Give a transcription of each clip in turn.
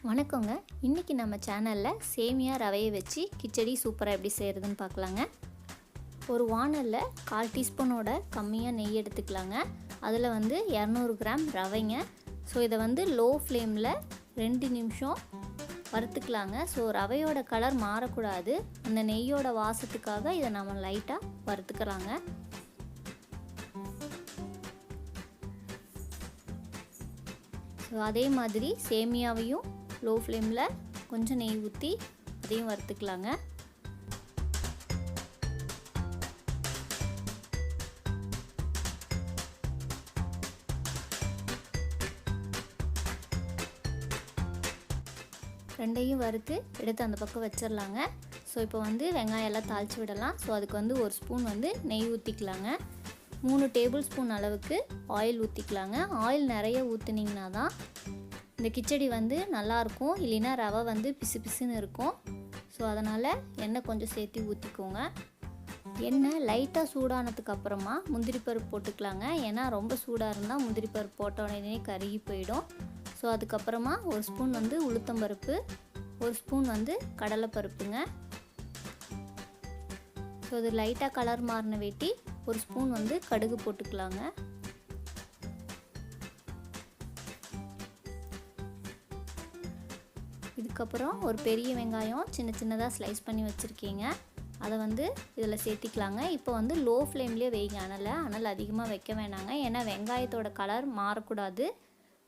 வணக்கங்க. இன்றைக்கி நம்ம சேனலில் சேமியா ரவையை வச்சு கிச்சடி சூப்பராக எப்படி செய்கிறதுன்னு பார்க்கலாங்க. ஒரு வானலில் 1/4 டீஸ்பூனோட கம்மியாக நெய் எடுத்துக்கலாங்க. அதில் 200 கிராம் ரவைங்க. ஸோ இதை லோ ஃப்ளேமில் 2 நிமிஷம் வறுத்துக்கலாங்க. ஸோ ரவையோட கலர் மாறக்கூடாது, அந்த நெய்யோட வாசத்துக்காக இதை நம்ம லைட்டாக வறுத்துக்கலாங்க. ஸோ அதே மாதிரி சேமியாவையும் லோ ஃப்ளேமில் கொஞ்சம் நெய் ஊற்றி அதையும் வறுத்துக்கலாங்க. ரெண்டையும் வறுத்து எடுத்து அந்த பக்கம் வச்சிடலாங்க. ஸோ இப்போ வெங்காயம் எல்லாம் தாளித்து விடலாம். ஸோ அதுக்கு ஒரு ஸ்பூன் நெய் ஊற்றிக்கலாங்க. 3 டேபிள் ஸ்பூன் அளவுக்கு ஆயில் ஊற்றிக்கலாங்க. ஆயில் நிறைய ஊற்றுனீங்கன்னா தான் இந்த கிச்சடி நல்லாயிருக்கும், இல்லைன்னா ரவை பிசு பிசுன்னு இருக்கும். ஸோ அதனால் எண்ணெய் கொஞ்சம் சேர்த்து ஊற்றிக்கோங்க. எண்ணெய் லைட்டாக சூடானதுக்கு அப்புறமா முந்திரி பருப்பு போட்டுக்கலாங்க. ஏன்னா ரொம்ப சூடாக இருந்தால் முந்திரி பருப்பு போட்ட உடனே கருகி போயிடும். ஸோ அதுக்கப்புறமா ஒரு ஸ்பூன் உளுத்தம்பருப்பு, ஒரு ஸ்பூன் கடலைப்பருப்புங்க. ஸோ இது லைட்டாக கலர் மாறின வேட்டி ஒரு ஸ்பூன் கடுகு போட்டுக்கலாங்க. இதுக்கப்புறம் ஒரு பெரிய வெங்காயம் சின்ன சின்னதாக ஸ்லைஸ் பண்ணி வச்சுருக்கீங்க, அதை இதில் சேர்த்திக்கலாங்க. இப்போ லோ ஃப்ளேம்லேயே வைங்க. அனல் அதிகமாக வைக்க வேணாங்க, ஏன்னா வெங்காயத்தோட கலர் மாறக்கூடாது.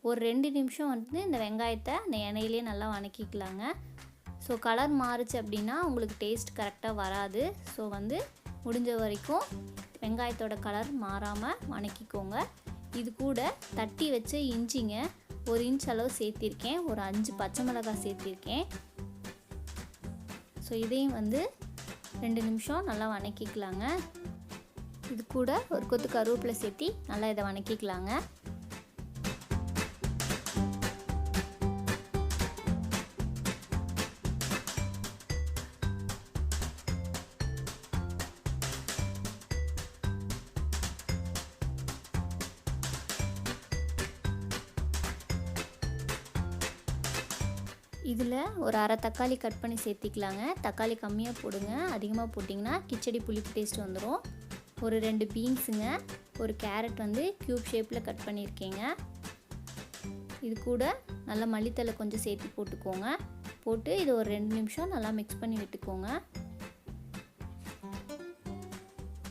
ஒரு 2 நிமிஷம் இந்த வெங்காயத்தை அந்த எண்ணெயிலே நல்லா வணக்கிக்கலாங்க. ஸோ கலர் மாறுச்சு அப்படின்னா உங்களுக்கு டேஸ்ட் கரெக்டாக வராது. ஸோ முடிஞ்ச வரைக்கும் வெங்காயத்தோட கலர் மாறாமல் வணக்கிக்கோங்க. இது கூட தட்டி வச்ச இஞ்சிங்க 1 இன்ச் அளவு சேர்த்திருக்கேன், ஒரு 5 பச்சை மிளகாய் சேர்த்திருக்கேன். ஸோ இதையும் 2 நிமிஷம் நல்லா வணக்கிக்கலாங்க. இது கூட ஒரு கொத்து கருவேப்பிலை சேர்த்தி நல்லா இதை வணக்கிக்கலாங்க. இதில் ஒரு அரை தக்காளி கட் பண்ணி சேர்த்திக்கலாங்க. தக்காளி கம்மியாக போடுங்க, அதிகமாக போட்டிங்கன்னா கிச்சடி புளிப்பு டேஸ்ட் வந்துடும். ஒரு 2 பீன்ஸுங்க, ஒரு கேரட் க்யூப் ஷேப்பில் கட் பண்ணியிருக்கேங்க. இது கூட நல்லா மல்லித்தலை கொஞ்சம் சேர்த்து போட்டுக்கோங்க. போட்டு இது ஒரு 2 நிமிஷம் நல்லா மிக்ஸ் பண்ணி விட்டுக்கோங்க.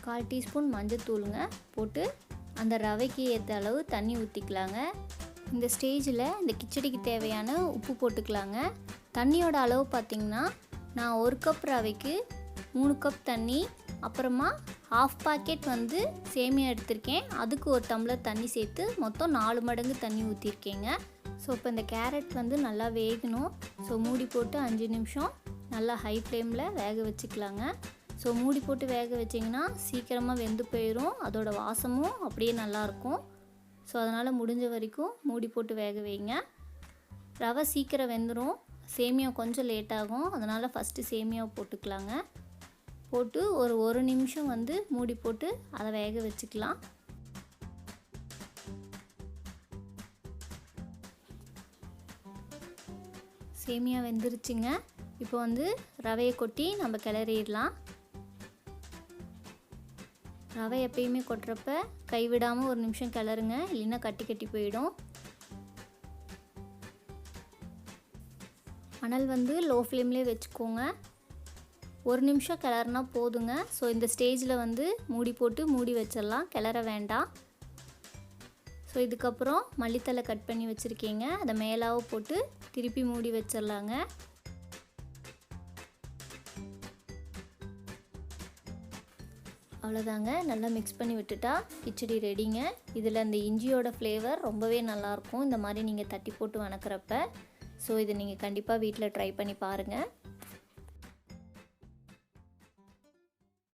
1/4 டீஸ்பூன் மஞ்சத்தூளுங்க போட்டு அந்த ரவைக்கு ஏற்ற அளவு தண்ணி ஊற்றிக்கலாங்க. இந்த ஸ்டேஜில் இந்த கிச்சடிக்கு தேவையான உப்பு போட்டுக்கலாங்க. தண்ணியோட அளவு பார்த்திங்கன்னா நான் 1 கப் ரவைக்கு 3 கப் தண்ணி, அப்புறமா 1/2 பாக்கெட் சேமியா எடுத்திருக்கேன், அதுக்கு 1 டம்ளர் தண்ணி சேர்த்து மொத்தம் 4 மடங்கு தண்ணி ஊற்றிருக்கேங்க. ஸோ இப்போ இந்த கேரட் நல்லா வேகணும். ஸோ மூடி போட்டு 5 நிமிஷம் நல்லா ஹை ஃப்ளேமில் வேக வச்சுக்கலாங்க. ஸோ மூடி போட்டு வேக வச்சிங்கன்னா சீக்கிரமாக வெந்து போயிடும், அதோட வாசமும் அப்படியே நல்லாயிருக்கும். ஸோ அதனால் முடிஞ்ச வரைக்கும் மூடி போட்டு வேக வைங்க. ரவை சீக்கிரம் வெந்துடும், சேமியா கொஞ்சம் லேட் ஆகும், அதனால் ஃபஸ்ட்டு சேமியாவை போட்டுக்கலாங்க. போட்டு ஒரு நிமிஷம் மூடி போட்டு அதை வேக வச்சுக்கலாம். சேமியா வெந்துருச்சுங்க. இப்போ ரவையை கொட்டி நம்ம கிளறிடலாம். ரவை எப்பயுமே கொட்டுறப்ப கைவிடாமல் 1 நிமிஷம் கிளறுங்க, இல்லைன்னா கட்டி கட்டி போயிடும். அனல் லோ ஃப்ளேம்லேயே வச்சுக்கோங்க. 1 நிமிஷம் கிளறுனா போதுங்க. ஸோ இந்த ஸ்டேஜில் மூடி போட்டு மூடி வச்சிடலாம், கிளற வேண்டாம். ஸோ இதுக்கப்புறம் மல்லித்தலை கட் பண்ணி வச்சுருக்கீங்க, அதை மேலாக போட்டு திருப்பி மூடி வச்சிடலாங்க. அவ்வளோதாங்க, நல்லா மிக்ஸ் பண்ணி விட்டுட்டா கிச்சடி ரெடிங்க. இதில் அந்த இஞ்சியோட ஃப்ளேவர் ரொம்பவே நல்லாயிருக்கும் இந்த மாதிரி நீங்கள் தட்டி போட்டு வணக்கிறப்ப. ஸோ இதை நீங்கள் கண்டிப்பாக வீட்டில் ட்ரை பண்ணி பாருங்கள்.